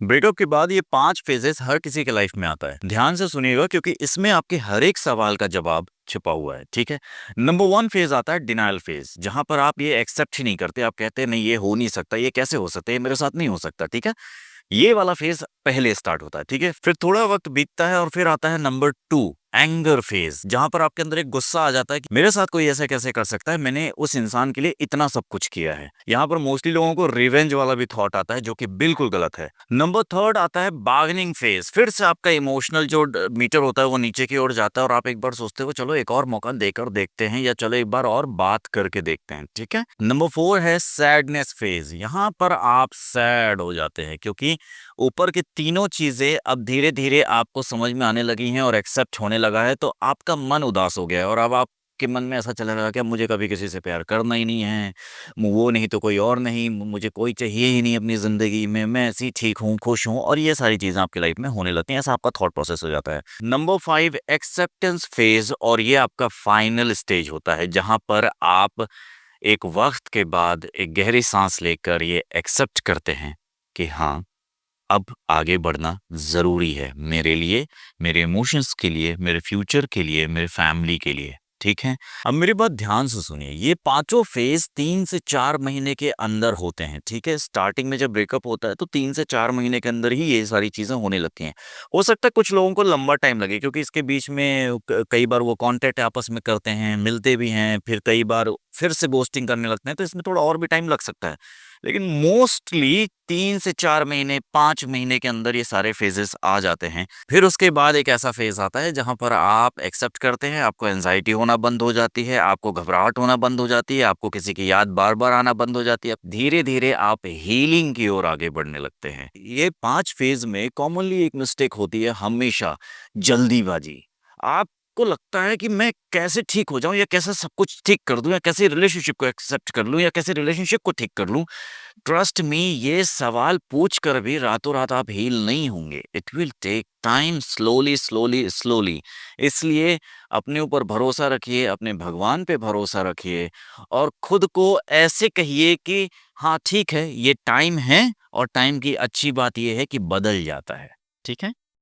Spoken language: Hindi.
ब्रेकअप के बाद ये 5 फेजेस हर किसी के लाइफ में आता है। ध्यान से सुनिएगा क्योंकि इसमें आपके हर एक सवाल का जवाब छिपा हुआ है, ठीक है? नंबर 1 फेज आता है डिनायल फेज, जहाँ पर आप ये एक्सेप्ट ही नहीं करते, आप कहते हैं नहीं ये हो नहीं सकता, ये कैसे हो सकता है, ये मेरे साथ नहीं हो सकता, ठीक है? ये वाला फेज पहले स्टार्ट होता है, ठीक है? फिर थोड़ा वक्त बीतता है और फिर आता है नंबर 2 एंगर फेज, जहां पर आपके अंदर एक गुस्सा आ जाता है कि मेरे साथ कोई ऐसा कैसे कर सकता है, मैंने उस इंसान के लिए इतना सब कुछ किया है। यहाँ पर मोस्टली लोगों को रिवेंज वाला भी थॉट आता है जो कि बिल्कुल गलत है। नंबर 3 आता है बार्गेनिंग फेज, फिर से आपका इमोशनल जो मीटर होता है वो नीचे की ओर जाता है और आप एक बार सोचते हो चलो एक और मौका देकर देखते हैं या चलो एक बार और बात करके देखते हैं, ठीक है? नंबर 4 है सैडनेस फेज, यहाँ पर आप सैड हो जाते हैं क्योंकि ऊपर की तीनों चीजें अब धीरे धीरे आपको समझ में आने लगी हैं और एक्सेप्ट होने लगा है, तो आपका मन उदास हो गया है और अब आपके मन में ऐसा चलने लगा कि अब मुझे कभी किसी से प्यार करना ही नहीं है, वो नहीं तो कोई और नहीं, मुझे कोई चाहिए ही नहीं अपनी ज़िंदगी में, मैं ऐसे ही ठीक हूँ, खुश हूँ, और ये सारी चीज़ें आपकी लाइफ में होने लगती हैं। ऐसा आपका थॉट प्रोसेस हो जाता है। नंबर 5 एक्सेप्टेंस फेज़, और ये आपका फाइनल स्टेज होता है जहाँ पर आप एक वक़्त के बाद एक गहरी साँस लेकर ये एक्सेप्ट करते हैं कि हाँ, अब आगे बढ़ना ज़रूरी है मेरे लिए, मेरे इमोशंस के लिए, मेरे फ्यूचर के लिए, मेरे फैमिली के लिए, ठीक है? अब मेरी बात ध्यान से सुनिए, ये पाँचों फ़ेज़ 3 से 4 महीने के अंदर होते हैं, ठीक है? स्टार्टिंग में जब ब्रेकअप होता है तो 3 से 4 महीने के अंदर ही ये सारी चीज़ें होने लगती हैं। हो सकता है कुछ लोगों को लंबा टाइम लगे क्योंकि इसके बीच में क कई बार वो कॉन्टैक्ट आपस में करते हैं, मिलते भी हैं, फिर कई बार फिर से घोस्टिंग करने लगते हैं, तो इसमें थोड़ा और भी टाइम लग सकता है। लेकिन मोस्टली 3 से 4 महीने, 5 महीने के अंदर ये सारे फ़ेज़ेस आ जाते हैं। फिर उसके बाद एक ऐसा फ़ेज़ आता है जहाँ पर आप एक्सेप्ट करते हैं, आपको एंग्ज़ायटी होना बंद हो जाती है, आपको घबराहट होना बंद हो जाती है, आपको किसी की याद बार-बार आना बंद हो जाती है। धीरे-धीरे आप हीलिंग की ओर आगे बढ़ने लगते हैं। ये 5 फ़ेज़ में कॉमनली एक मिस्टेक होती है हमेशा, जल्दीबाज़ी। आपको लगता है कि मैं कैसे ठीक हो जाऊँ या कैसे सब कुछ ठीक कर दूँ या कैसे रिलेशनशिप को एक्सेप्ट कर लूँ या कैसे रिलेशनशिप को ठीक कर लूँ। ट्रस्ट मी, ये सवाल पूछ कर भी रातों रात आप हील नहीं होंगे। It will take time, slowly slowly slowly. इसलिए अपने ऊपर भरोसा रखिए, अपने भगवान पे भरोसा रखिए और खुद को ऐसे कहिए कि हाँ ठीक है, ये टाइम है और टाइम की अच्छी बात ये है कि बदल जाता है। ठीक है?